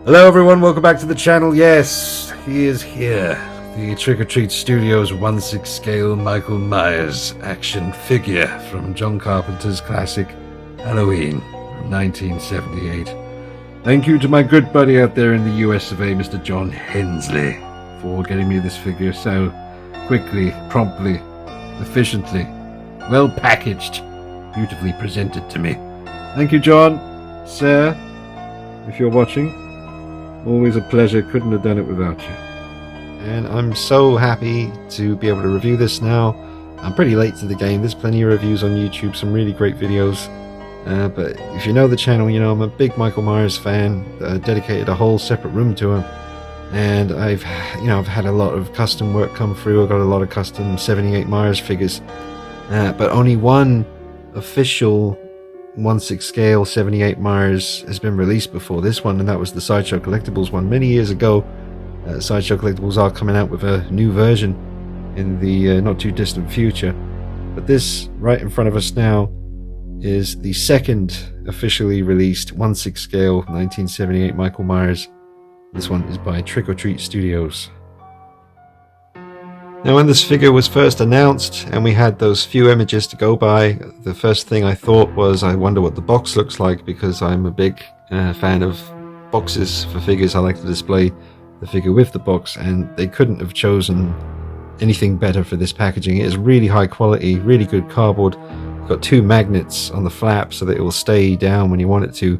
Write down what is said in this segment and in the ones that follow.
Hello everyone, welcome back to the channel. Yes, he is here. The Trick or Treat Studios 1/6 scale Michael Myers action figure from John Carpenter's classic Halloween from 1978. Thank you to my good buddy out there in the US of A, Mr. John Hensley, for getting me this figure so quickly, promptly, efficiently, well packaged, beautifully presented to me. Thank you, John. Sir, if you're watching, always a pleasure. Couldn't have done it without you. And I'm so happy to be able to review this now. I'm pretty late to the game. There's plenty of reviews on YouTube, some really great videos. But if you know the channel, you know I'm a big Michael Myers fan. Dedicated a whole separate room to him. And I've had a lot of custom work come through. I've got a lot of custom 78 Myers figures. But only one official 1/6 scale 78 Myers has been released before this one, and that was the Sideshow Collectibles one many years ago. Sideshow Collectibles are coming out with a new version in the not too distant future, but this right in front of us now is the second officially released 1/6 scale 1978 Michael Myers. This one is by Trick or Treat Studios. Now, when this figure was first announced and we had those few images to go by, the first thing I thought was, I wonder what the box looks like, because I'm a big fan of boxes for figures. I like to display the figure with the box, and they couldn't have chosen anything better for this packaging. It is really high quality, really good cardboard. You've got two magnets on the flap so that it will stay down when you want it to,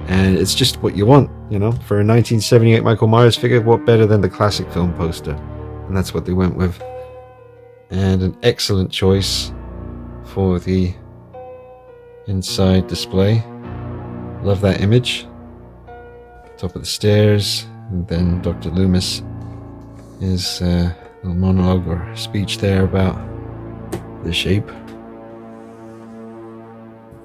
and it's just what you want, you know, for a 1978 Michael Myers figure. What better than the classic film poster? And that's what they went with. And an excellent choice for the inside display. Love that image. Top of the stairs, and then Dr. Loomis is a little monologue or speech there about the shape.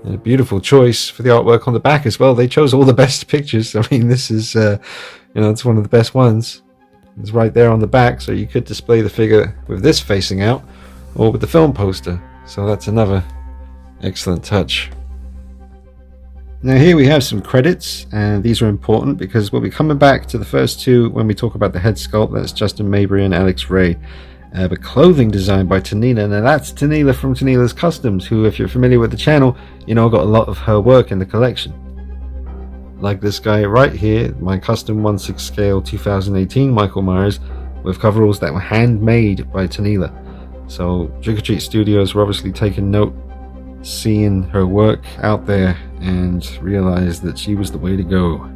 And a beautiful choice for the artwork on the back as well. They chose all the best pictures. I mean, this is it's one of the best ones. It's right there on the back, so you could display the figure with this facing out or with the film poster. So that's another excellent touch. Now here we have some credits, and these are important because we'll be coming back to the first two when we talk about the head sculpt. That's Justin Mabry and Alex Ray. But clothing designed by Tanila. Now that's Tanila from Tanila's Customs, who, if you're familiar with the channel, you know, got a lot of her work in the collection. Like this guy right here, my custom 1/6 scale 2018 Michael Myers with coveralls that were handmade by Tanila. So Trick or Treat Studios were obviously taking note, seeing her work out there, and realized that she was the way to go.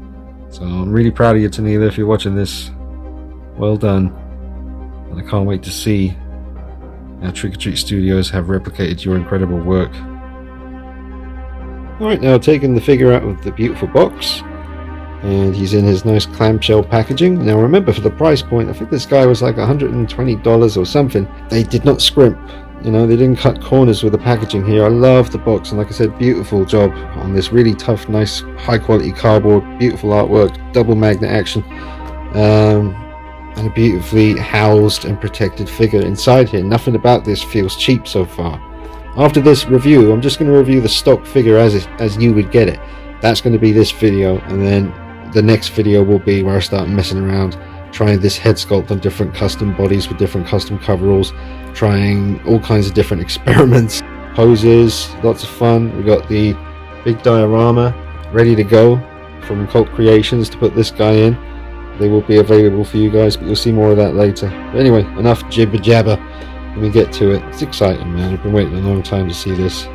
So I'm really proud of you, Tanila. If you're watching this, well done. And I can't wait to see how Trick or Treat Studios have replicated your incredible work. Alright, now taking the figure out of the beautiful box, and he's in his nice clamshell packaging. Now remember, for the price point, I think this guy was like $120 or something. They did not scrimp, you know, they didn't cut corners with the packaging here. I love the box, and like I said, beautiful job on this really tough, nice, high quality cardboard, beautiful artwork, double magnet action, and a beautifully housed and protected figure inside here. Nothing about this feels cheap so far. After this review, I'm just going to review the stock figure as you would get it. That's going to be this video, and then the next video will be where I start messing around, trying this head sculpt on different custom bodies with different custom coveralls, trying all kinds of different experiments, poses, lots of fun. We got the big diorama ready to go from Cult Creations to put this guy in. They will be available for you guys, but you'll see more of that later. But anyway, enough jibber jabber. Let me get to it. It's exciting, man. I've been waiting a long time to see this.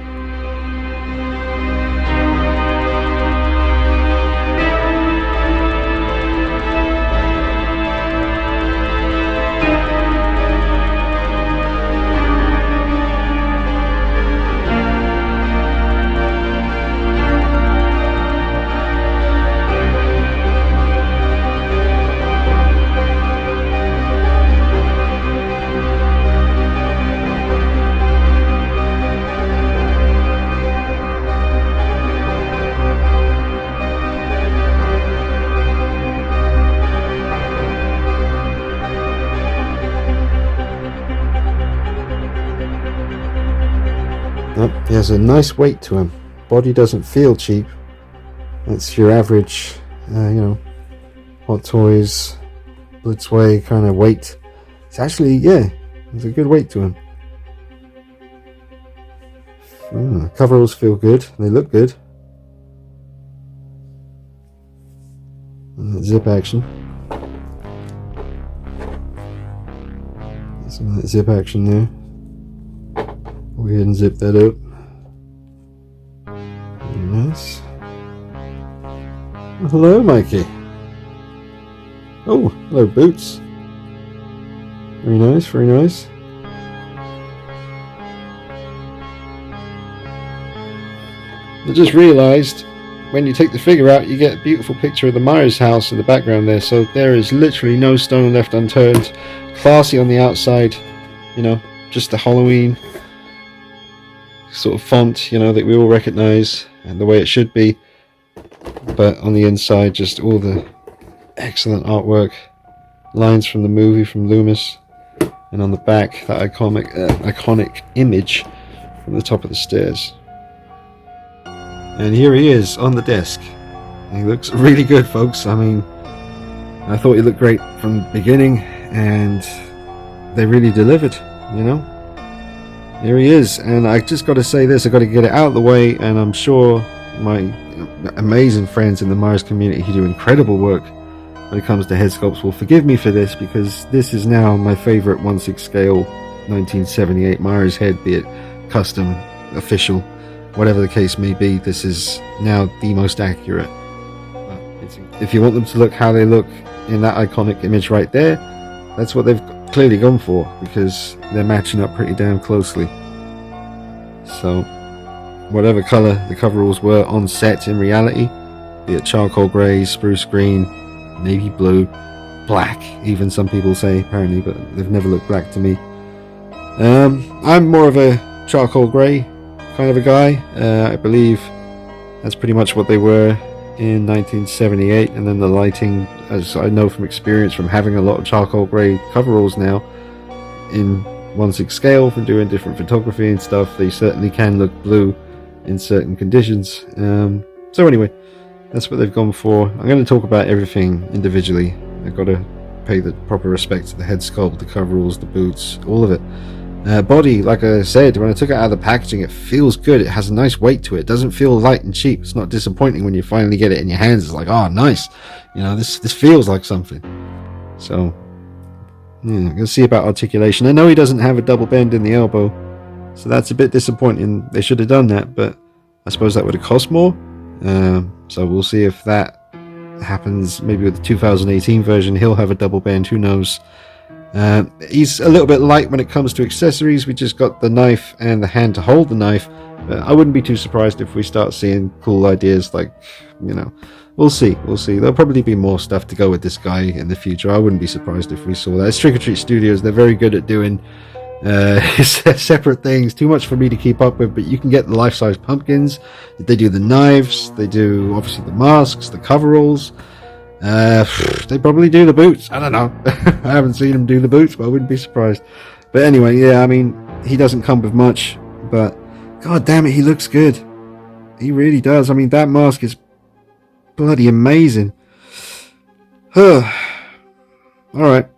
He has a nice weight to him. Body doesn't feel cheap. That's your average, Hot Toys, Blitzway kind of weight. It's actually, yeah, there's a good weight to him. Coveralls feel good. They look good. And zip action. Some of that zip action there. Go ahead and zip that up. Very nice. Well, hello, Mikey. Oh, hello, Boots. Very nice, very nice. I just realised when you take the figure out, you get a beautiful picture of the Myers house in the background there. So there is literally no stone left unturned. Classy on the outside, you know, just the Halloween sort of font, you know, that we all recognise and the way it should be. But on the inside, just all the excellent artwork, lines from the movie from Loomis, and on the back, that iconic image from the top of the stairs. And here he is on the desk. He looks really good, folks. I mean, I thought he looked great from the beginning, and they really delivered, you know. Here he is, and I just got to say this, I got to get it out of the way, and I'm sure my amazing friends in the Myers community who do incredible work when it comes to head sculpts will forgive me for this, because this is now my favorite 1/6 scale 1978 Myers head, be it custom, official, whatever the case may be. This is now the most accurate. If you want them to look how they look in that iconic image right there, that's what they've clearly gone for, because they're matching up pretty damn closely. So whatever color the coveralls were on set in reality, be it charcoal grey, spruce green, navy blue, black, even some people say apparently, but they've never looked black to me. I'm more of a charcoal grey kind of a guy. I believe that's pretty much what they were in 1978, and then the lighting, as I know from experience from having a lot of charcoal grey coveralls now in 1/6 scale from doing different photography and stuff, they certainly can look blue in certain conditions. So anyway, that's what they've gone for. I'm going to talk about everything individually. I've got to pay the proper respect to the head sculpt, the coveralls, the boots, all of it. Body, like I said, when I took it out of the packaging, it feels good. It has a nice weight to it. It doesn't feel light and cheap. It's not disappointing when you finally get it in your hands. It's like, oh, nice. You know, this feels like something. So, yeah, I'm going to see about articulation. I know he doesn't have a double bend in the elbow, so that's a bit disappointing. They should have done that, but I suppose that would have cost more. So we'll see if that happens. Maybe with the 2018 version, he'll have a double bend. Who knows? He's a little bit light when it comes to accessories. We just got the knife and the hand to hold the knife. I wouldn't be too surprised if we start seeing cool ideas, like, you know, we'll see. There'll probably be more stuff to go with this guy in the future. I wouldn't be surprised if we saw that. It's Trick or Treat Studios. They're very good at doing separate things. Too much for me to keep up with, but you can get the life-size pumpkins. They do the knives. They do obviously the masks, the coveralls. They probably do the boots. I don't know. I haven't seen him do the boots, but I wouldn't be surprised. But anyway, yeah, I mean, he doesn't come with much, but god damn it, he looks good. He really does. I mean, that mask is bloody amazing. Alright.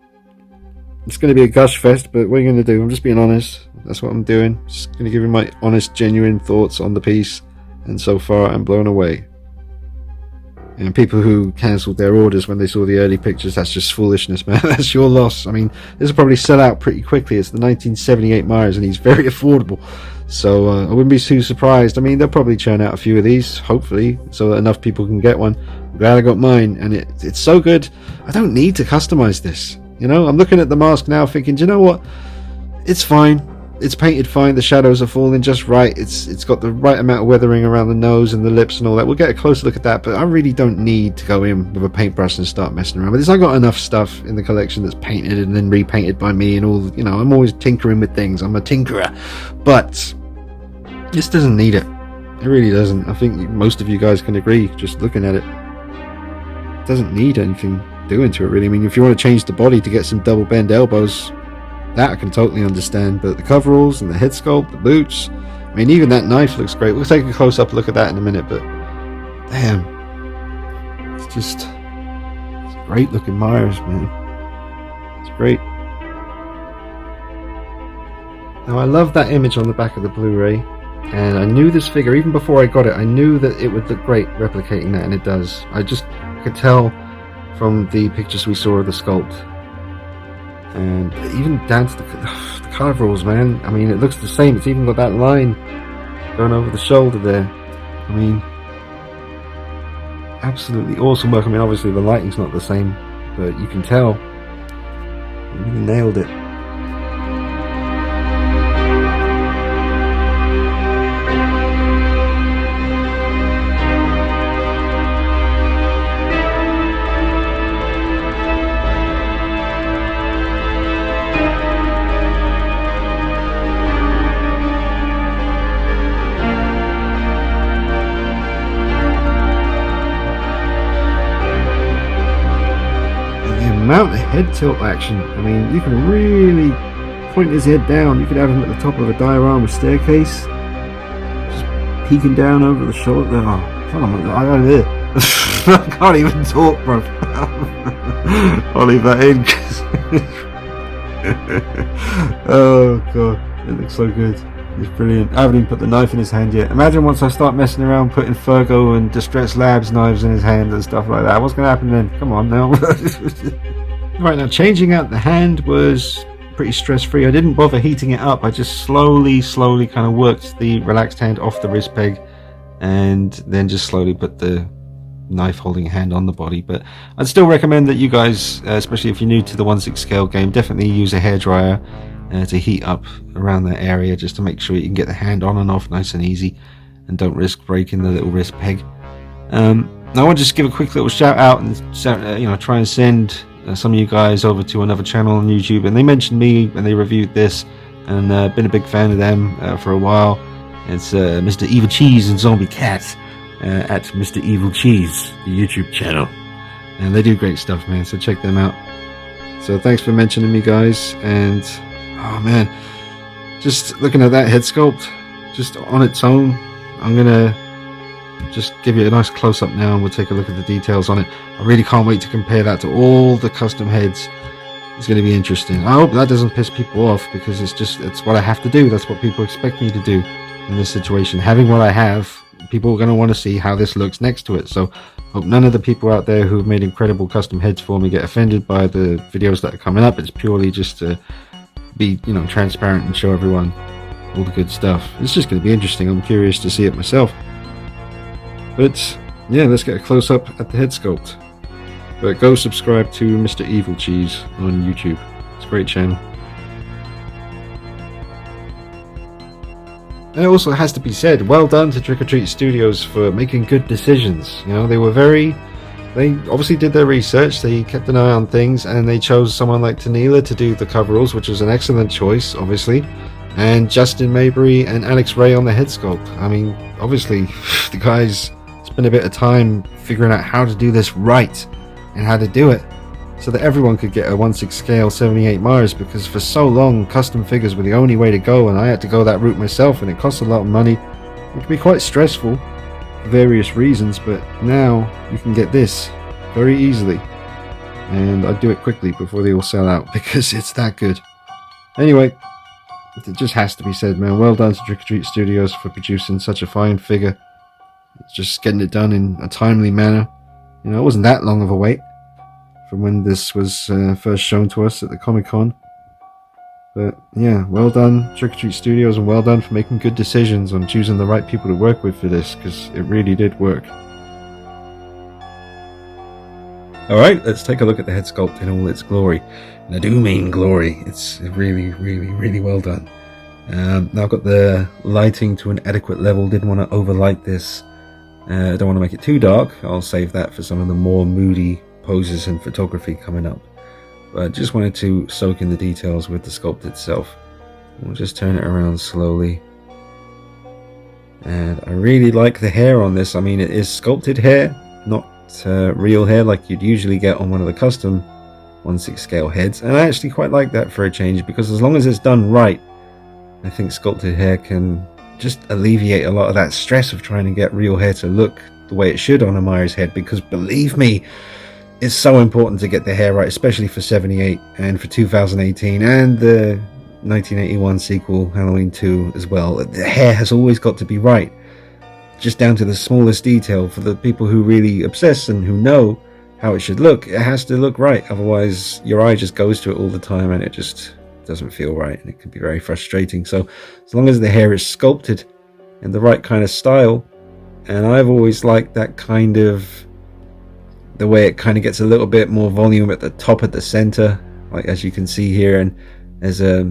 It's going to be a gush fest, but what are you going to do? I'm just being honest. That's what I'm doing. Just going to give you my honest, genuine thoughts on the piece. And so far, I'm blown away. And people who cancelled their orders when they saw the early pictures, that's just foolishness, man. That's your loss. I mean, this will probably sell out pretty quickly. It's the 1978 Myers, and he's very affordable. So I wouldn't be too surprised. I mean, they'll probably churn out a few of these, hopefully, so that enough people can get one. I'm glad I got mine, and it's so good. I don't need to customize this. You know, I'm looking at the mask now thinking, do you know what? It's fine. It's painted fine. The shadows are falling just right. It's got the right amount of weathering around the nose and the lips and all that. We'll get a closer look at that, but I really don't need to go in with a paintbrush and start messing around with this. I've got enough stuff in the collection that's painted and then repainted by me and all. You know, I'm always tinkering with things. I'm a tinkerer, but this doesn't need it. It really doesn't. I think most of you guys can agree just looking at it. It doesn't need anything doing to it, really. I mean, if you want to change the body to get some double bend elbows, that I can totally understand, but the coveralls and the head sculpt, the boots, I mean, even that knife looks great. We'll take a close-up look at that in a minute, but damn, it's just great looking Myers, man. It's great. Now I love that image on the back of the Blu-ray, and I knew this figure, even before I got it, I knew that it would look great replicating that, and it does. I could tell from the pictures we saw of the sculpt. And even down to the coveralls, man. I mean, it looks the same. It's even got that line going over the shoulder there. I mean, absolutely awesome work. I mean, obviously the lighting's not the same, but you can tell. They really nailed it. Amount of head tilt action. I mean, you can really point his head down. You could have him at the top of a diorama staircase, just peeking down over the shoulder. Oh, I can't even talk, bro. I'll leave that in. Oh god, it looks so good. It's brilliant. I haven't even put the knife in his hand yet. Imagine once I start messing around putting Fergo and Distress Labs knives in his hand and stuff like that. What's going to happen then? Come on now. Right, now changing out the hand was pretty stress-free. I didn't bother heating it up. I just slowly kind of worked the relaxed hand off the wrist peg and then just slowly put the knife holding hand on the body. But I'd still recommend that you guys, especially if you're new to the 1/6 scale game, definitely use a hairdryer to heat up around that area just to make sure you can get the hand on and off nice and easy and don't risk breaking the little wrist peg. Now I want to just give a quick little shout out and try and send some of you guys over to another channel on YouTube, and they mentioned me when they reviewed this, and been a big fan of them for a while. It's Mr. Evil Cheese and Zombie Cat at Mr. Evil Cheese, the YouTube channel, and they do great stuff, man, so check them out. So thanks for mentioning me, guys. And oh man, just looking at that head sculpt just on its own, I'm gonna just give you a nice close-up now and we'll take a look at the details on it. I really can't wait to compare that to all the custom heads. It's going to be interesting. I hope that doesn't piss people off, because it's what I have to do. That's what people expect me to do in this situation. Having what I have, people are going to want to see how this looks next to it. So hope none of the people out there who've made incredible custom heads for me get offended by the videos that are coming up. It's purely just to be, transparent and show everyone all the good stuff. It's just going to be interesting. I'm curious to see it myself. But yeah, let's get a close-up at the head sculpt. But go subscribe to Mr. Evil Cheese on YouTube. It's a great channel. And it also has to be said, well done to Trick or Treat Studios for making good decisions. They obviously did their research, they kept an eye on things, and they chose someone like Tanila to do the coveralls, which was an excellent choice, obviously. And Justin Maybury and Alex Ray on the head sculpt. I mean, obviously, the guys spent a bit of time figuring out how to do this right and how to do it so that everyone could get a 1/6 scale 78 Myers, because for so long custom figures were the only way to go, and I had to go that route myself, and it cost a lot of money. It can be quite stressful for various reasons, but now you can get this very easily, and I do it quickly before they all sell out because it's that good. Anyway, it just has to be said, man, well done to Trick or Treat Studios for producing such a fine figure. It's just getting it done in a timely manner. It wasn't that long of a wait from when this was first shown to us at the Comic-Con. But yeah, well done Trick or Treat Studios, and well done for making good decisions on choosing the right people to work with for this, because it really did work. Alright, let's take a look at the head sculpt in all its glory. And I do mean glory. It's really, really, really well done. Now I've got the lighting to an adequate level. Didn't want to overlight this. I don't want to make it too dark. I'll save that for some of the more moody poses and photography coming up. But I just wanted to soak in the details with the sculpt itself. We'll just turn it around slowly. And I really like the hair on this. I mean, it is sculpted hair, not real hair like you'd usually get on one of the custom 1/6 scale heads. And I actually quite like that for a change, because as long as it's done right, I think sculpted hair can just alleviate a lot of that stress of trying to get real hair to look the way it should on a Myers head. Because believe me, it's so important to get the hair right, especially for 78 and for 2018 and the 1981 sequel, Halloween 2 as well. The hair has always got to be right, just down to the smallest detail. For the people who really obsess and who know how it should look, it has to look right. Otherwise, your eye just goes to it all the time and it just doesn't feel right, and it can be very frustrating. So as long as the hair is sculpted in the right kind of style, and I've always liked that kind of, the way it kind of gets a little bit more volume at the top, at the center, like as you can see here. And there's a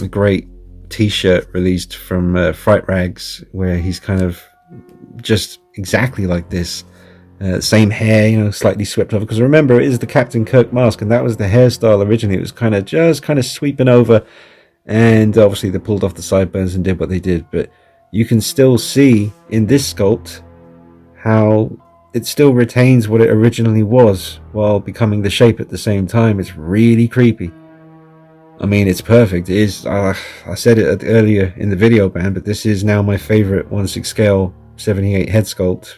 great t-shirt released from Fright Rags where he's kind of just exactly like this, same hair, you know, slightly swept over, because remember, it is the Captain Kirk mask, and that was the hairstyle originally. It was kind of sweeping over, and obviously they pulled off the sideburns and did what they did. But you can still see in this sculpt how it still retains what it originally was while becoming the shape at the same time. It's really creepy. I mean, it's perfect. It is, I said it earlier in the video, band, but this is now my favorite 1/6 scale 78 head sculpt.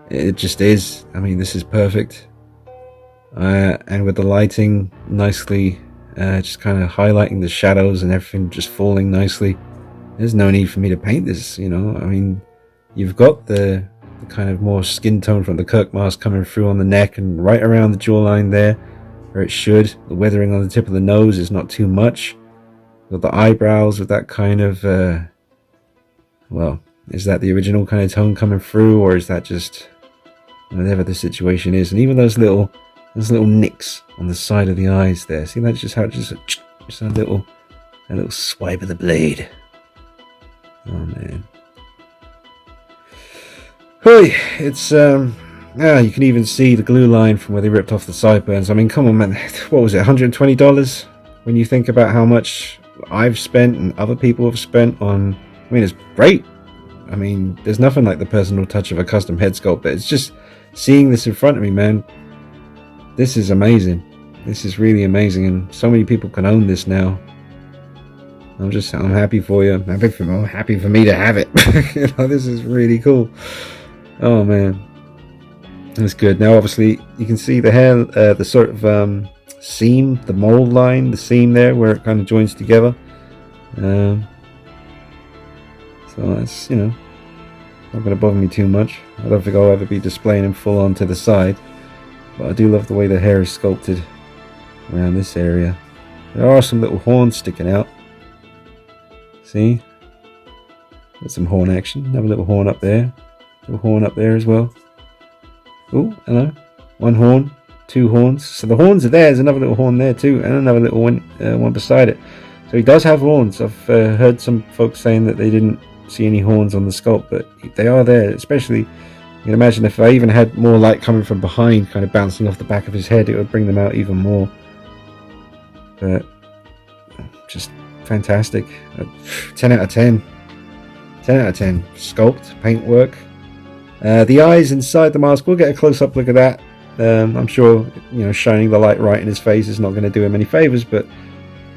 It just is. I mean, this is perfect. And with the lighting nicely, just kind of highlighting the shadows and everything just falling nicely. There's no need for me to paint this, you know. I mean, you've got the kind of more skin tone from the Kirk mask coming through on the neck and right around the jawline there, where it should. The weathering on the tip of the nose is not too much. Got the eyebrows with that kind of, well, is that the original kind of tone coming through, or is that just whatever the situation is? And even those little nicks on the side of the eyes there. See, that's just how it just a little swipe of the blade. Oh man. Hey, it's yeah, you can even see the glue line from where they ripped off the sideburns. I mean, come on, man. What was it, $120? When you think about how much I've spent and other people have spent on, I mean, it's great. I mean, there's nothing like the personal touch of a custom head sculpt, but it's just seeing this in front of me, man. This is amazing. This is really amazing, and so many people can own this now. I'm happy for you. I'm happy for me to have it. You know, this is really cool. Oh man, that's good. Now, obviously, you can see the hair, the sort of seam, the mold line, the seam there where it kind of joins together. So that's, you know, not going to bother me too much. I don't think I'll ever be displaying him full on to the side, but I do love the way the hair is sculpted around this area. There are some little horns sticking out. See? Got some horn action. Another little horn up there. Little horn up there as well. Oh, hello. One horn, two horns. So the horns are there. There's another little horn there too, and another little one beside it. So he does have horns. I've heard some folks saying that they didn't see any horns on the sculpt, but they are there. Especially, you can imagine if I even had more light coming from behind, kind of bouncing off the back of his head, it would bring them out even more. But just fantastic. 10 out of 10. 10 out of 10. Sculpt, paintwork. The eyes inside the mask, we'll get a close-up look at that. I'm sure, you know, shining the light right in his face is not going to do him any favors, but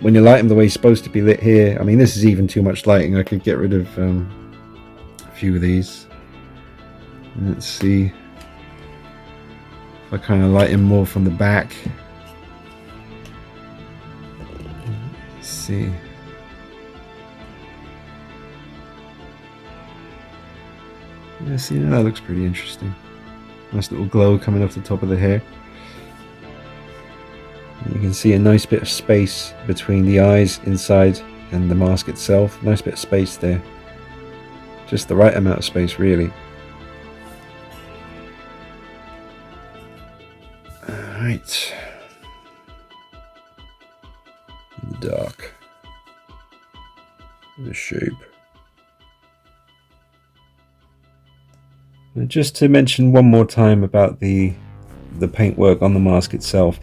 when you light him the way he's supposed to be lit here, I mean, this is even too much lighting. I could get rid of a few of these. Let's see if I kind of light him more from the back. Let's see. Yeah, see, that looks pretty interesting. Nice little glow coming off the top of the hair. You can see a nice bit of space between the eyes inside and the mask itself. Nice bit of space there. Just the right amount of space, really. Alright. In the dark. The shape. Just to mention one more time about the paintwork on the mask itself,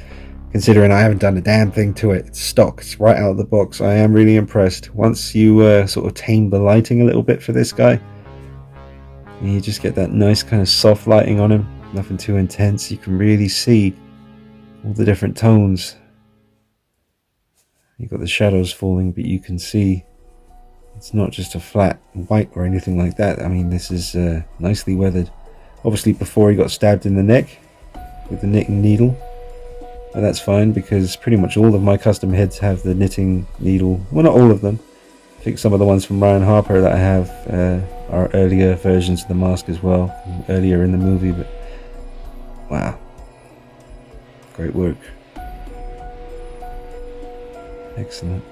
considering I haven't done a damn thing to it. It's stock, it's right out of the box. I am really impressed. Once you sort of tame the lighting a little bit for this guy, and you just get that nice kind of soft lighting on him, nothing too intense, you can really see all the different tones. You've got the shadows falling, but you can see it's not just a flat white or anything like that. I mean, this is nicely weathered. Obviously, before he got stabbed in the neck, with the knitting needle. But that's fine, because pretty much all of my custom heads have the knitting needle. Well, not all of them. I think some of the ones from Ryan Harper that I have are earlier versions of the mask as well, from earlier in the movie. But wow, great work. Excellent.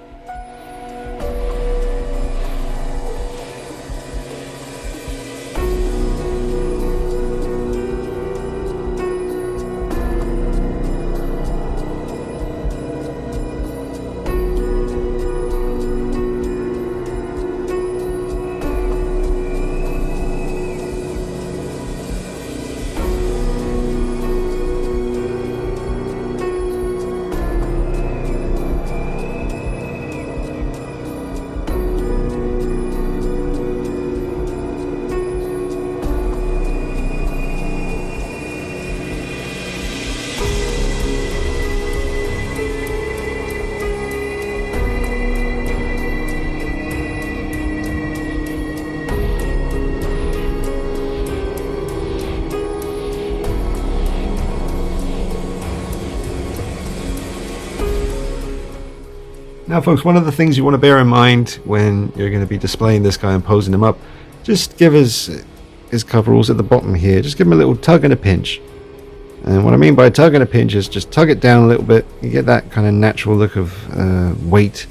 Now folks, one of the things you want to bear in mind when you're going to be displaying this guy and posing him up, just give his coveralls at the bottom here, just give him a little tug and a pinch. And what I mean by tug and a pinch is just tug it down a little bit. You get that kind of natural look of weight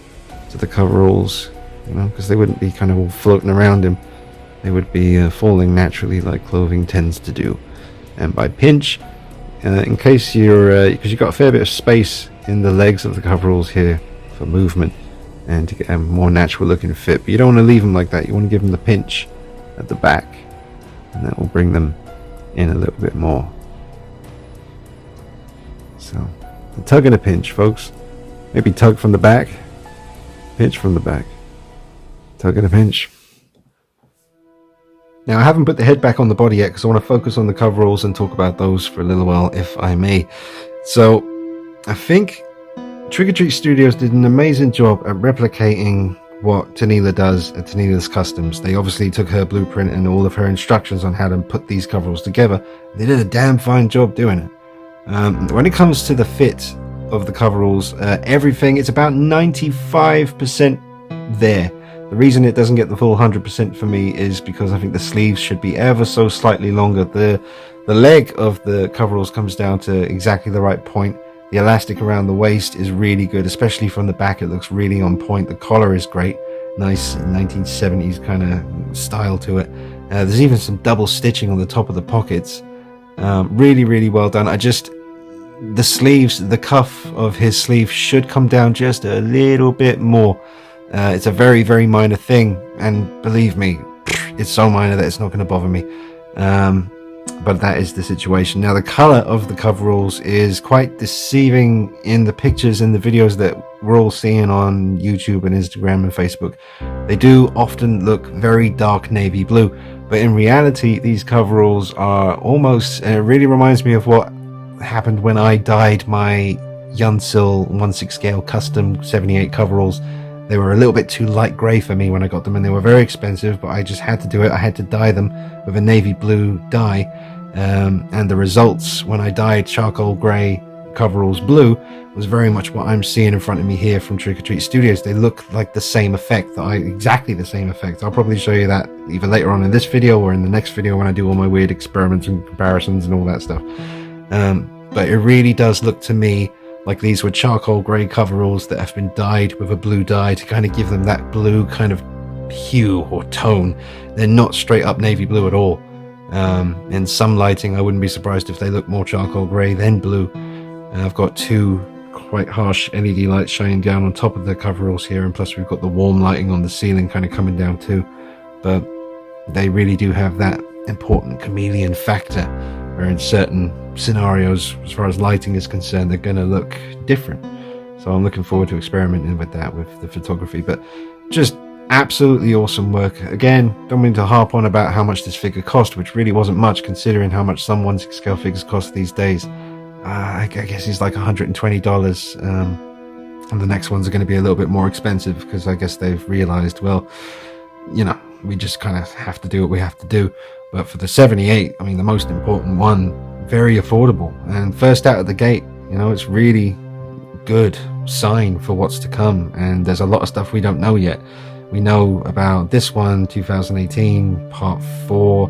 to the coveralls, you know, because they wouldn't be kind of all floating around him. They would be falling naturally like clothing tends to do. And by pinch, in case you're, because you've got a fair bit of space in the legs of the coveralls here for movement and to get a more natural looking fit, but you don't want to leave them like that. You want to give them the pinch at the back, and that will bring them in a little bit more. So a tug and a pinch, folks. Maybe tug from the back, pinch from the back, tug and a pinch. Now I haven't put the head back on the body yet because I want to focus on the coveralls and talk about those for a little while, if I may. So I think Trick or Treat Studios did an amazing job at replicating what Tanila does at Tanila's Customs. They obviously took her blueprint and all of her instructions on how to put these coveralls together. They did a damn fine job doing it. When it comes to the fit of the coveralls, everything, it's about 95% there. The reason it doesn't get the full 100% for me is because I think the sleeves should be ever so slightly longer. The leg of the coveralls comes down to exactly the right point. The elastic around the waist is really good, especially from the back. It looks really on point. The collar is great, nice 1970s kind of style to it. There's even some double stitching on the top of the pockets. Really well done. The sleeves, the cuff of his sleeve should come down just a little bit more. It's a very minor thing, and believe me, it's so minor that it's not going to bother me. But that is the situation. Now the color of the coveralls is quite deceiving in the pictures and the videos that we're all seeing on YouTube and Instagram and Facebook. They do often look very dark navy blue, but in reality these coveralls are almost, and it really reminds me of what happened when I dyed my Yunsil 1/6 scale custom 78 coveralls. They were a little bit too light grey for me when I got them, and they were very expensive, but I just had to do it. I had to dye them with a navy blue dye, and the results when I dyed charcoal grey coveralls blue was very much what I'm seeing in front of me here from Trick or Treat Studios. They look like the same effect, exactly the same effect. I'll probably show you that either later on in this video or in the next video when I do all my weird experiments and comparisons and all that stuff. But it really does look to me like these were charcoal grey coveralls that have been dyed with a blue dye to kind of give them that blue kind of hue or tone. They're not straight up navy blue at all. In some lighting I wouldn't be surprised if they look more charcoal grey than blue. I've got two quite harsh LED lights shining down on top of the coveralls here, and plus we've got the warm lighting on the ceiling kind of coming down too. But they really do have that important chameleon factor where in certain scenarios, as far as lighting is concerned, they're going to look different. So I'm looking forward to experimenting with that with the photography. But just absolutely awesome work. Again, don't mean to harp on about how much this figure cost, which really wasn't much considering how much some 1/6 scale figures cost these days. I guess he's like $120, and the next ones are going to be a little bit more expensive because I guess they've realized, well, you know, we just kind of have to do what we have to do. But for the 78, I mean, the most important one very affordable, and first out of the gate, you know, it's really good sign for what's to come. And there's a lot of stuff we don't know yet. We know about this one, 2018 part 4.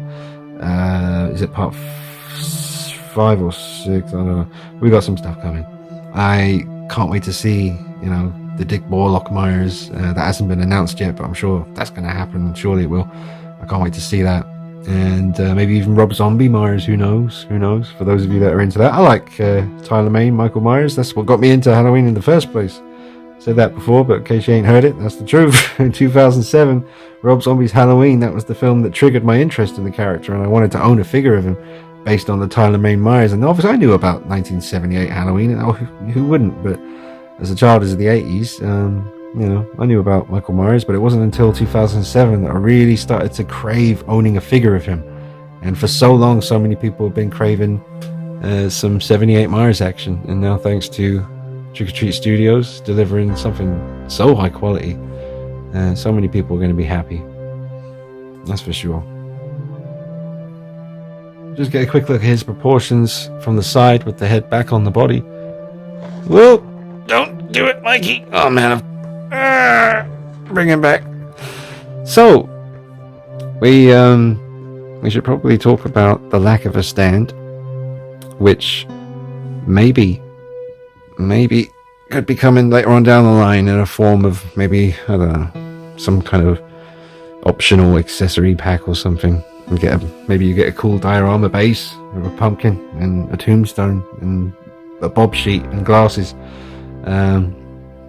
Is it part 5 or 6? I don't know. We got some stuff coming. I can't wait to see, you know, the Dick Borlock Myers. That hasn't been announced yet, but I'm sure that's going to happen. Surely it will. I can't wait to see that. And maybe even Rob Zombie Myers. Who knows? Who knows? For those of you that are into that, I like Tyler Mane, Michael Myers. That's what got me into Halloween in the first place. Said that before, but in case you ain't heard it, that's the truth. In 2007, Rob Zombie's Halloween, that was the film that triggered my interest in the character, and I wanted to own a figure of him based on the Tyler Mane Myers. And obviously I knew about 1978 Halloween, and who wouldn't? But as a child of the 80s, you know, I knew about Michael Myers, but it wasn't until 2007 that I really started to crave owning a figure of him. And for so long, so many people have been craving some 78 Myers action, and now thanks to Trick or Treat Studios delivering something so high quality, so many people are going to be happy. That's for sure. Just get a quick look at his proportions from the side with the head back on the body. Whoa! Don't do it, Mikey! Oh man, bring him back. So, we should probably talk about the lack of a stand, which maybe could be coming later on down the line in a form of maybe, I don't know, some kind of optional accessory pack or something. And maybe you get a cool diorama base with a pumpkin and a tombstone and a bob sheet and glasses.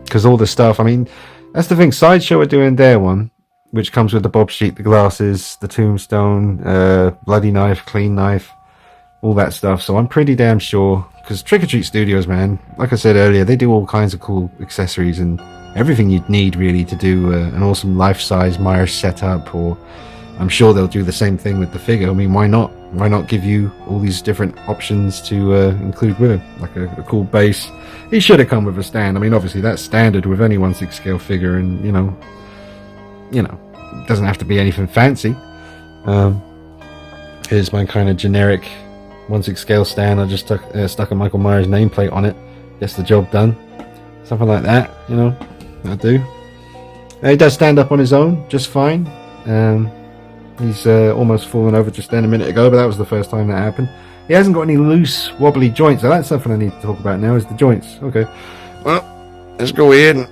Because all the stuff, I mean, that's the thing. Sideshow are doing their one, which comes with the bob sheet, the glasses, the tombstone, bloody knife, clean knife, all that stuff. So I'm pretty damn sure, because Trick or Treat Studios, man, like I said earlier, they do all kinds of cool accessories and everything you'd need really to do an awesome life-size Myers setup. Or I'm sure they'll do the same thing with the figure. I mean, why not? Why not give you all these different options to include with him, like a cool base? He should have come with a stand. I mean, obviously that's standard with any 1/6 scale figure, and you know, it doesn't have to be anything fancy. Here's my kind of generic 1/6 scale stand. I just stuck a Michael Myers nameplate on it. Gets the job done. Something like that, you know, that'll do. He does stand up on his own just fine. He's almost fallen over just then a minute ago, but that was the first time that happened. He hasn't got any loose, wobbly joints, so that's something I need to talk about now, is the joints. Okay. Well, let's go ahead and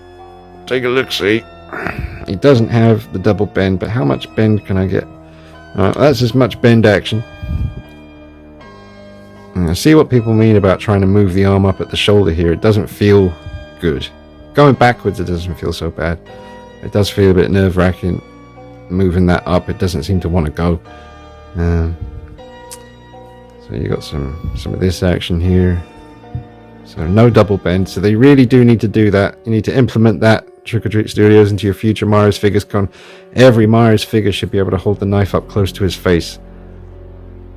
take a look-see. He doesn't have the double bend, but how much bend can I get? That's as much bend action. And I see what people mean about trying to move the arm up at the shoulder here. It doesn't feel good. Going backwards, it doesn't feel so bad. It does feel a bit nerve-wracking moving that up. It doesn't seem to want to go. So you got some of this action here. So no double bend. So they really do need to do that. You need to implement that, Trick or Treat Studios, into your future Myers figures. Every Myers figure should be able to hold the knife up close to his face.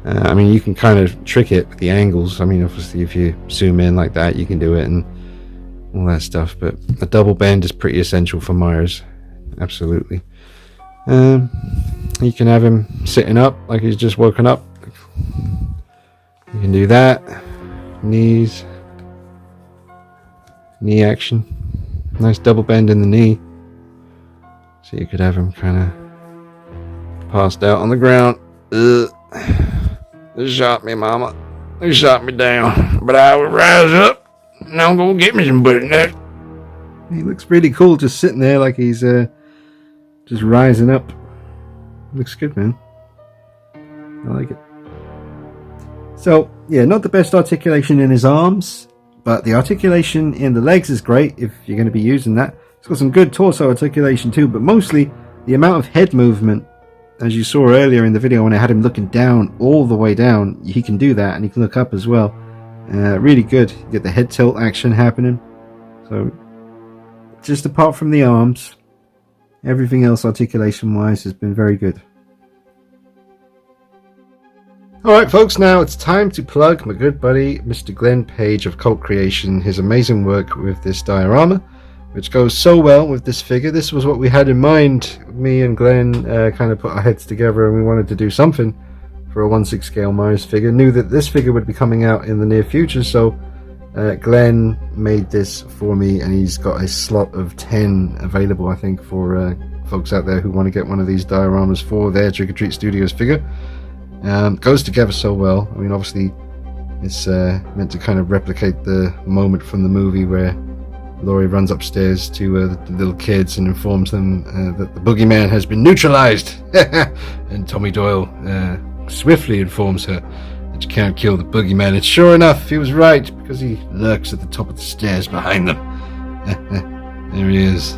I mean, you can kind of trick it with the angles. I mean, obviously, if you zoom in like that, you can do it and all that stuff. But a double bend is pretty essential for Myers. Absolutely. You can have him sitting up like he's just woken up. You can do that. Knees. Knee action. Nice double bend in the knee. So you could have him kind of passed out on the ground. They shot me, mama. They shot me down. But I will rise up. And I'm going to get me some butternut. He looks really cool just sitting there like he's just rising up. Looks good, man. I like it. So, yeah, not the best articulation in his arms, but the articulation in the legs is great if you're going to be using that. It's got some good torso articulation too, but mostly the amount of head movement, as you saw earlier in the video when I had him looking down, all the way down, he can do that, and he can look up as well. Really good. You get the head tilt action happening. So, just apart from the arms, everything else articulation-wise has been very good. Alright folks, now it's time to plug my good buddy Mr. Glenn Page of Cult Creation, his amazing work with this diorama, which goes so well with this figure. This was what we had in mind. Me and Glenn kind of put our heads together and we wanted to do something for a 1/6 scale Myers figure. Knew that this figure would be coming out in the near future, so Glenn made this for me, and he's got a slot of 10 available, I think, for folks out there who want to get one of these dioramas for their Trick or Treat Studios figure. Goes together so well. I mean, obviously it's meant to kind of replicate the moment from the movie where Laurie runs upstairs to the little kids and informs them that the boogeyman has been neutralized. And Tommy Doyle swiftly informs her that you can't kill the boogeyman. And sure enough, he was right, because he lurks at the top of the stairs behind them. There he is.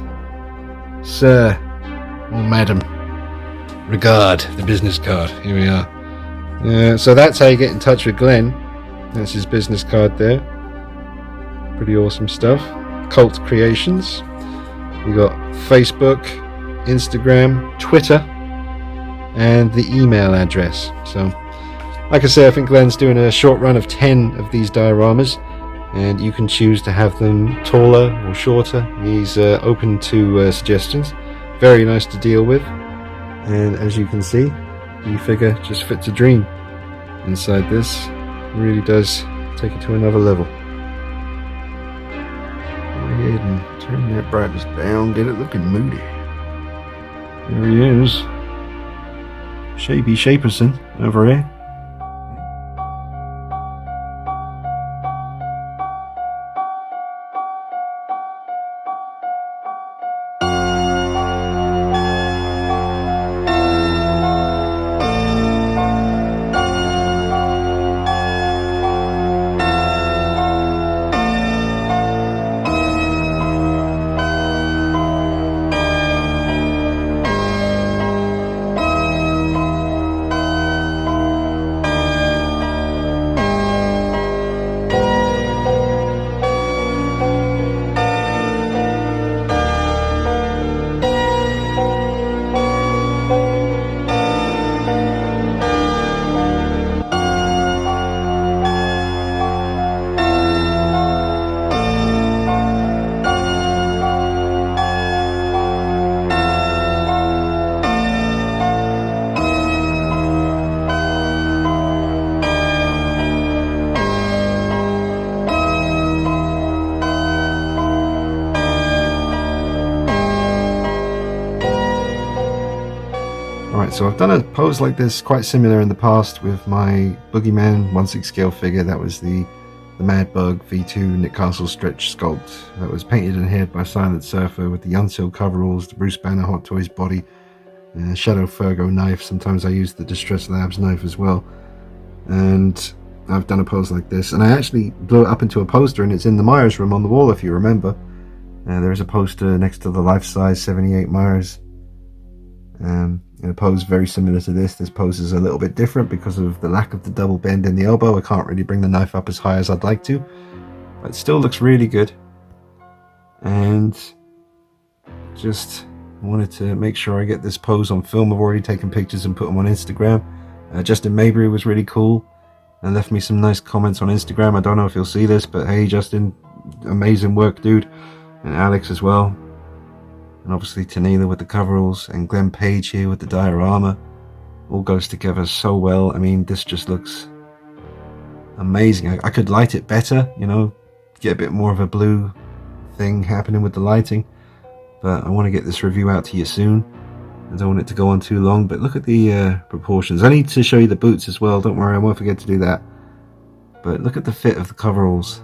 Sir, or madam, regard the business card. Here we are. So that's how you get in touch with Glenn. That's his business card there. Pretty awesome stuff. Cult Creations. We got Facebook, Instagram, Twitter, and the email address. So, like I say, I think Glenn's doing a short run of 10 of these dioramas, and you can choose to have them taller or shorter. He's open to suggestions. Very nice to deal with, and as you can see, the figure just fits a dream inside this. It really does take it to another level. Go ahead and turn that brightness down, get it looking moody. There he is. Shapey Shaperson over here. Alright, so I've done a pose like this quite similar in the past with my Boogeyman 1/6 scale figure. That was the Mad Bug V2 Nick Castle stretch sculpt that was painted and haired by Silent Surfer with the Unsealed coveralls, the Bruce Banner Hot Toys body, and Shadow Fergo knife. Sometimes I use the Distress Labs knife as well. And I've done a pose like this, and I actually blew it up into a poster, and it's in the Myers room on the wall, if you remember. There is a poster next to the life-size 78 Myers. In a pose very similar to this. This pose is a little bit different because of the lack of the double bend in the elbow. I can't really bring the knife up as high as I'd like to, but it still looks really good. And just wanted to make sure I get this pose on film. I've already taken pictures and put them on Instagram. Justin Maybury was really cool and left me some nice comments on Instagram. I don't know if you'll see this, but hey Justin, amazing work dude. And Alex as well. And obviously Tanila with the coveralls, and Glenn Page here with the diorama. All goes together so well. I mean, this just looks amazing. I could light it better, you know, get a bit more of a blue thing happening with the lighting. But I want to get this review out to you soon. I don't want it to go on too long, but look at the proportions. I need to show you the boots as well. Don't worry, I won't forget to do that. But look at the fit of the coveralls.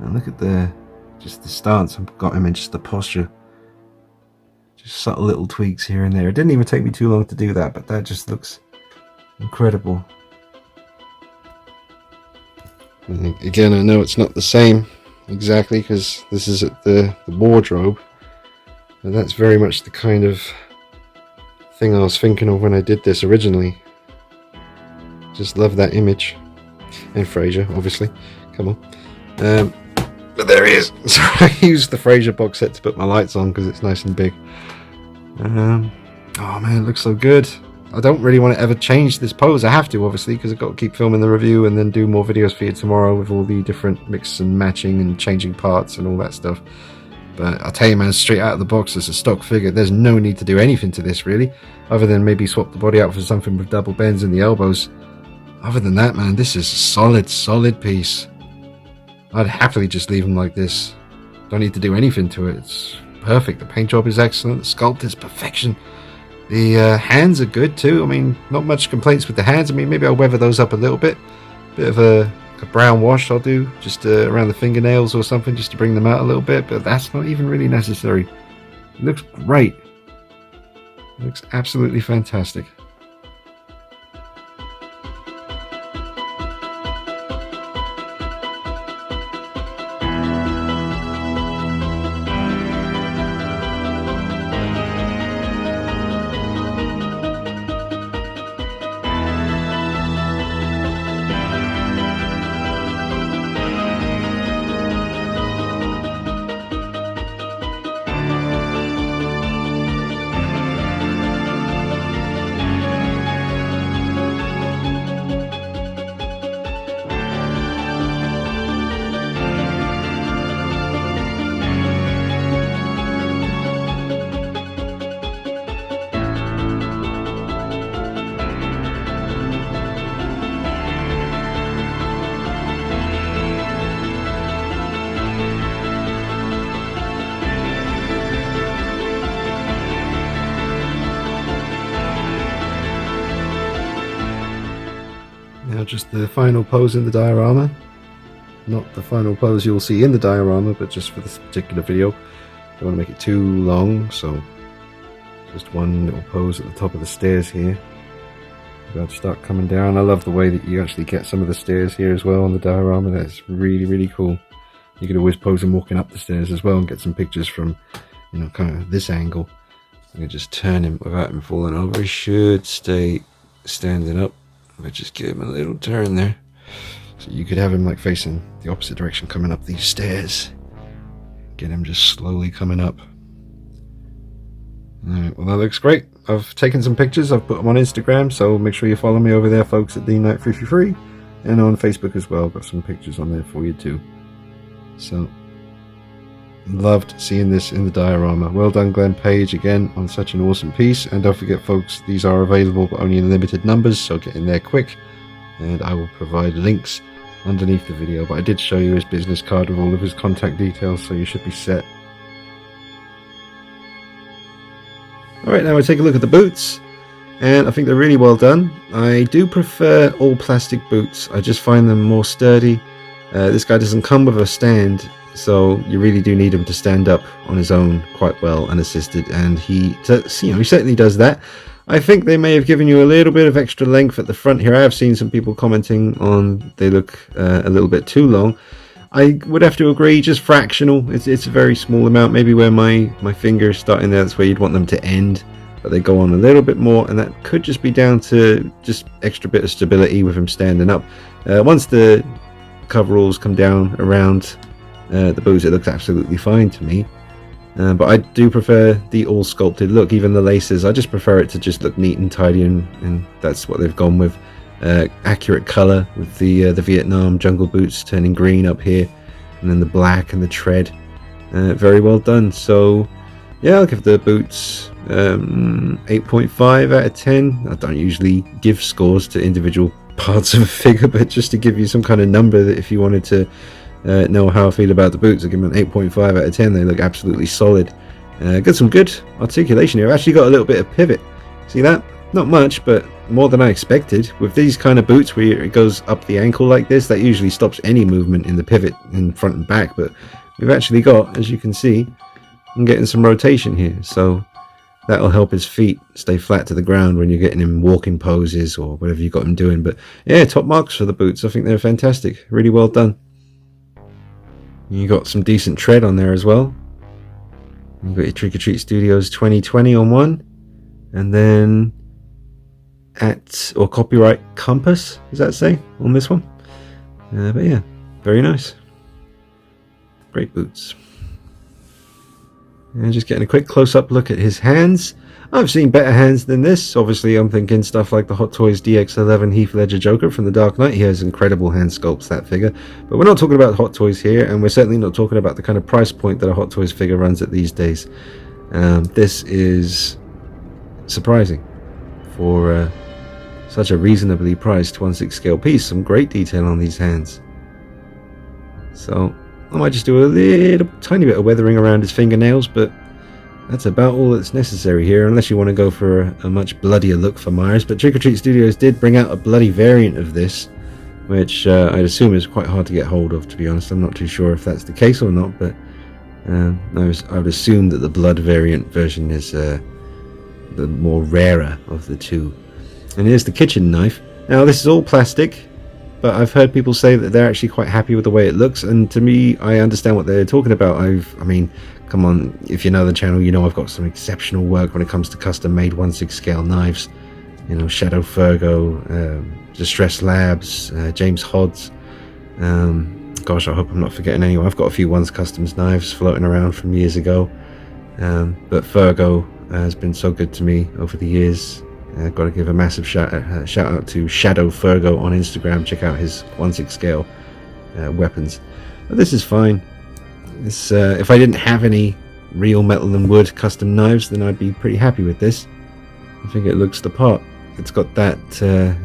And look at the stance I've got him in, just the posture. Just subtle little tweaks here and there. It didn't even take me too long to do that, but that just looks incredible. Again, I know it's not the same exactly because this is at the wardrobe, but that's very much the kind of thing I was thinking of when I did this originally. Just love that image. And Fraser, obviously. Come on. But there he is. So I used the Fraser box set to put my lights on because it's nice and big. Oh man, it looks so good. I don't really want to ever change this pose. I have to, obviously, because I've got to keep filming the review and then do more videos for you tomorrow with all the different mix and matching and changing parts and all that stuff. But I'll tell you, man, straight out of the box as a stock figure, there's no need to do anything to this, really, other than maybe swap the body out for something with double bends in the elbows. Other than that, man, this is a solid piece. I'd happily just leave him like this. Don't need to do anything to it. It's perfect. The paint job is excellent. The sculpt is perfection. The hands are good too. I mean, not much complaints with the hands. I mean, maybe I'll weather those up a little bit. Bit of a brown wash I'll do, just around the fingernails or something, just to bring them out a little bit. But that's not even really necessary. It looks great. It looks absolutely fantastic. Now just the final pose in the diorama. Not the final pose you'll see in the diorama, but just for this particular video. Don't want to make it too long, so just one little pose at the top of the stairs here. About to start coming down. I love the way that you actually get some of the stairs here as well on the diorama. That's really cool. You could always pose him walking up the stairs as well and get some pictures from, you know, kind of this angle. You can just turn him without him falling over. He should stay standing up. But just give him a little turn there. So you could have him like facing the opposite direction coming up these stairs. Get him just slowly coming up. Alright, well that looks great. I've taken some pictures, I've put them on Instagram, so make sure you follow me over there, folks, at DKnight333, and on Facebook as well. Got some pictures on there for you too. So loved seeing this in the diorama. Well done, Glenn Page, again on such an awesome piece. And don't forget, folks, these are available but only in limited numbers, so get in there quick, and I will provide links underneath the video. But I did show you his business card with all of his contact details, so you should be set. Alright, now we take a look at the boots, and I think they're really well done. I do prefer all plastic boots. I just find them more sturdy. This guy doesn't come with a stand, so you really do need him to stand up on his own quite well unassisted, and he certainly does that. I think they may have given you a little bit of extra length at the front here. I have seen some people commenting on they look a little bit too long. I would have to agree, just fractional. It's a very small amount, maybe where my finger is starting there, that's where you'd want them to end, but they go on a little bit more, and that could just be down to just extra bit of stability with him standing up. Once the coveralls come down around the boots, it looks absolutely fine to me, but I do prefer the all sculpted look. Even the laces, I just prefer it to just look neat and tidy, and that's what they've gone with. Accurate color with the Vietnam jungle boots turning green up here, and then the black and the tread. Very well done. So yeah, I'll give the boots 8.5 out of 10. I don't usually give scores to individual parts of a figure, but just to give you some kind of number, that if you wanted to know how I feel about the boots, I give them an 8.5 out of 10. They look absolutely solid. Got some good articulation here. I've actually got a little bit of pivot. See that? Not much, but more than I expected. With these kind of boots where it goes up the ankle like this, that usually stops any movement in the pivot in front and back, but we've actually got, as you can see, I'm getting some rotation here, so that'll help his feet stay flat to the ground when you're getting him walking poses or whatever you've got him doing. But yeah, top marks for the boots. I think they're fantastic. Really well done. You got some decent tread on there as well. You've got your Trick or Treat Studios 2020 on one, and then copyright Compass, does that say on this one? But yeah, very nice. Great boots. And just getting a quick close-up look at his hands. I've seen better hands than this. Obviously, I'm thinking stuff like the Hot Toys DX11 Heath Ledger Joker from The Dark Knight. He has incredible hand sculpts, that figure. But we're not talking about Hot Toys here, and we're certainly not talking about the kind of price point that a Hot Toys figure runs at these days. This is surprising for such a reasonably priced 1/6 scale piece. Some great detail on these hands. So I might just do a little tiny bit of weathering around his fingernails, but that's about all that's necessary here, unless you want to go for a much bloodier look for Myers. But Trick or Treat Studios did bring out a bloody variant of this, which I'd assume is quite hard to get hold of, to be honest. I'm not too sure if that's the case or not, but I would assume that the blood variant version is the more rarer of the two. And here's the kitchen knife. Now, this is all plastic, but I've heard people say that they're actually quite happy with the way it looks, and to me, I understand what they're talking about. I mean, come on, if you know the channel, you know I've got some exceptional work when it comes to custom-made 1/6 scale knives. You know, Shadow Fergo, Distress Labs, James Hodds. Gosh, I hope I'm not forgetting anyone. I've got a few Ones Customs knives floating around from years ago. But Fergo has been so good to me over the years. I've got to give a massive shout out to Shadow Fergo on Instagram. Check out his 1/6 scale weapons. But this is fine. This, if I didn't have any real metal and wood custom knives, then I'd be pretty happy with this. I think it looks the part. It's got that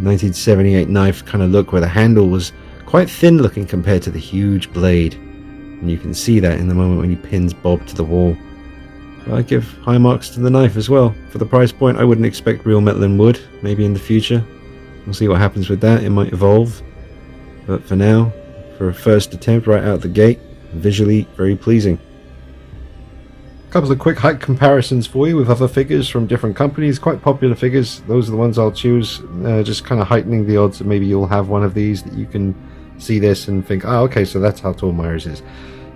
1978 knife kind of look where the handle was quite thin looking compared to the huge blade. And you can see that in the moment when he pins Bob to the wall. But I give high marks to the knife as well. For the price point, I wouldn't expect real metal and wood. Maybe in the future. We'll see what happens with that. It might evolve. But for now, for a first attempt right out the gate, visually very pleasing. A couple of quick height comparisons for you with other figures from different companies. Quite popular figures. Those are the ones I'll choose. Just kind of heightening the odds that maybe you'll have one of these, that you can see this and think, oh, okay, so that's how tall Myers is.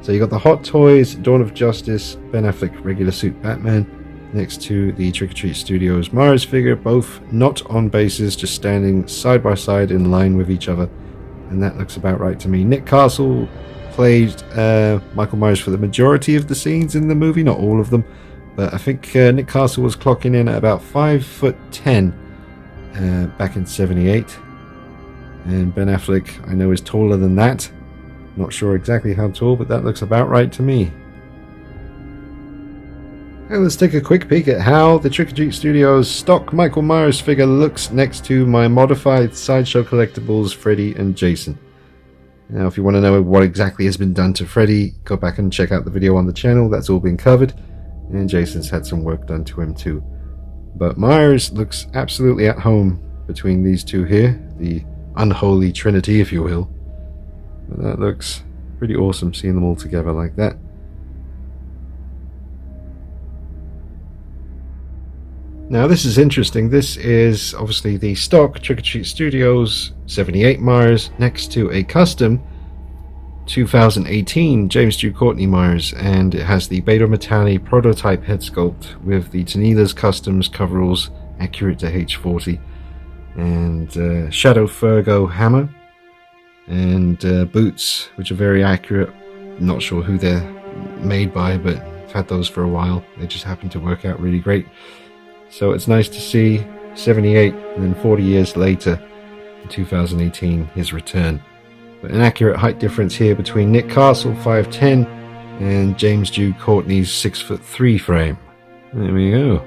So you got the Hot Toys Dawn of Justice Ben Affleck regular suit Batman next to the Trick or Treat Studios Myers figure, both not on bases, just standing side by side in line with each other, and that looks about right to me. Nick Castle played Michael Myers for the majority of the scenes in the movie, not all of them, but I think Nick Castle was clocking in at about 5'10" back in '78, and Ben Affleck I know is taller than that. Not sure exactly how tall, but that looks about right to me. And let's take a quick peek at how the Trick or Treat Studios stock Michael Myers figure looks next to my modified Sideshow Collectibles Freddy and Jason. Now, if you want to know what exactly has been done to Freddy, go back and check out the video on the channel. That's all been covered. And Jason's had some work done to him too. But Myers looks absolutely at home between these two here. The unholy trinity, if you will. But that looks pretty awesome, seeing them all together like that. Now this is interesting. This is obviously the stock Trick or Treat Studios 78 Myers next to a custom 2018 James Dew Courtney Myers, and it has the Beta Metalli prototype head sculpt with the Tanila's Customs coveralls accurate to H40, and Shadow Fergo hammer and boots, which are very accurate. Not sure who they're made by, but I've had those for a while. They just happen to work out really great. So it's nice to see 78 and then 40 years later in 2018 his return. But an accurate height difference here between Nick Castle 5'10" and James Dew Courtney's 6'3" frame. There we go.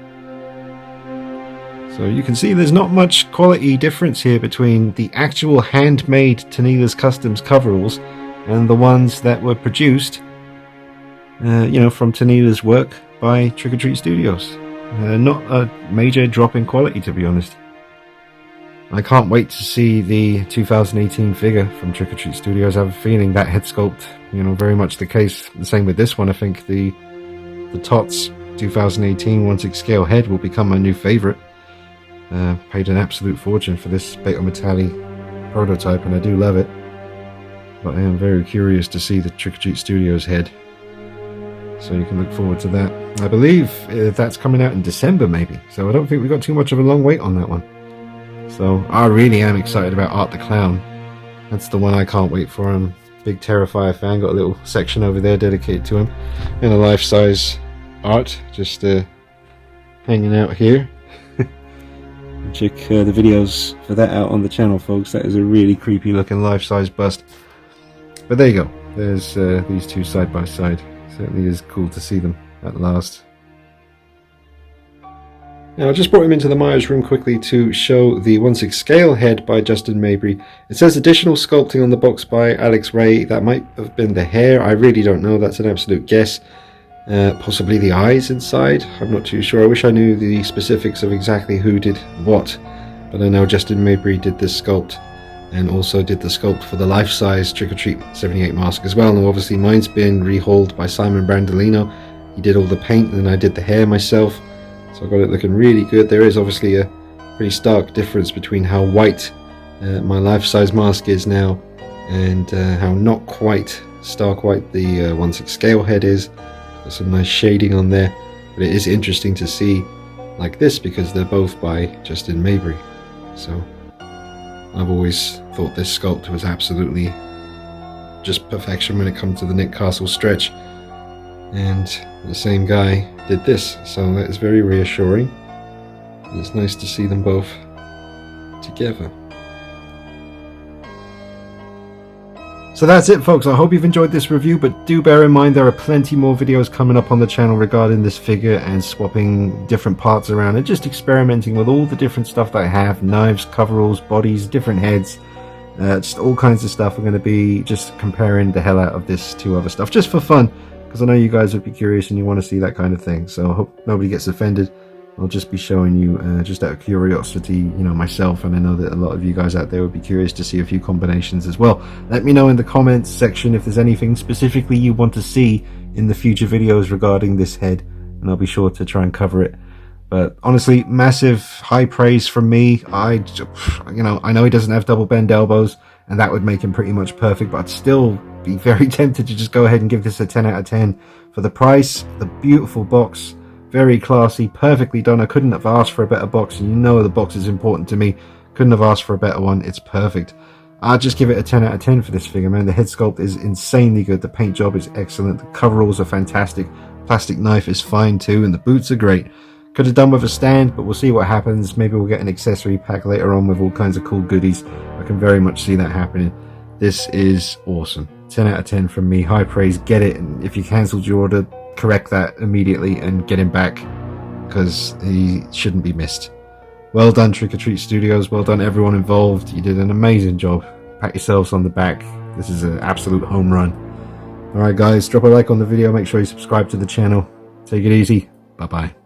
So you can see there's not much quality difference here between the actual handmade Tanila's Customs coveralls and the ones that were produced, from Tanila's work by Trick or Treat Studios. Not a major drop in quality, to be honest. I can't wait to see the 2018 figure from Trick or Treat Studios. I have a feeling that head sculpt, very much the case. The same with this one. I think the Tots 2018 1/6 scale head will become my new favorite. Paid an absolute fortune for this Beta Metalli prototype, and I do love it. But I am very curious to see the Trick or Treat Studios head. So you can look forward to that. I believe that's coming out in December maybe. So I don't think we've got too much of a long wait on that one. So I really am excited about Art the Clown. That's the one I can't wait for. I'm a big Terrifier fan. Got a little section over there dedicated to him. And a life-size art, just hanging out here. Check the videos for that out on the channel, folks. That is a really creepy looking life-size bust. But there you go. There's these two side by side. Certainly is cool to see them at last. Now, I just brought him into the Myers room quickly to show the 1/6 scale head by Justin Mabry. It says additional sculpting on the box by Alex Ray. That might have been the hair. I really don't know. That's an absolute guess. Possibly the eyes inside. I'm not too sure. I wish I knew the specifics of exactly who did what. But I know Justin Mabry did this sculpt and also did the sculpt for the life-size Trick or Treat 78 mask as well. And obviously mine's been rehauled by Simon Brandolino. He did all the paint and I did the hair myself. So I got it looking really good. There is obviously a pretty stark difference between how white my life-size mask is now and how not quite stark white the 1/6 scale head is. Got some nice shading on there, but it is interesting to see like this because they're both by Justin Mabry. So I've always thought this sculpt was absolutely just perfection when it comes to the Nick Castle stretch, and the same guy did this, so that is very reassuring. And it's nice to see them both together. So that's it, folks. I hope you've enjoyed this review, but do bear in mind there are plenty more videos coming up on the channel regarding this figure and swapping different parts around and just experimenting with all the different stuff that I have. Knives, coveralls, bodies, different heads, just all kinds of stuff. I'm going to be just comparing the hell out of this to other stuff just for fun, because I know you guys would be curious and you want to see that kind of thing. So I hope nobody gets offended. I'll just be showing you just out of curiosity, you know, myself, and I know that a lot of you guys out there would be curious to see a few combinations as well. Let me know in the comments section if there's anything specifically you want to see in the future videos regarding this head, and I'll be sure to try and cover it. But honestly, massive high praise from me. I know he doesn't have double bend elbows, and that would make him pretty much perfect, but I'd still be very tempted to just go ahead and give this a 10 out of 10 for the price. The beautiful box, very classy, perfectly done. I couldn't have asked for a better box, and you know the box is important to me. Couldn't have asked for a better one. It's perfect. I'll just give it a 10 out of 10 for this figure, man. The head sculpt is insanely good. The paint job is excellent. The coveralls are fantastic. Plastic knife is fine too, and the boots are great. Could have done with a stand, but we'll see what happens. Maybe we'll get an accessory pack later on with all kinds of cool goodies. I can very much see that happening. This is awesome. 10 out of 10 from me. High praise. Get it. And if you cancelled your order, correct that immediately and get him back, because he shouldn't be missed. Well done, Trick or Treat Studios. Well done, everyone involved. You did an amazing job. Pat yourselves on the back. This is an absolute home run. Alright guys, drop a like on the video. Make sure you subscribe to the channel. Take it easy. Bye bye.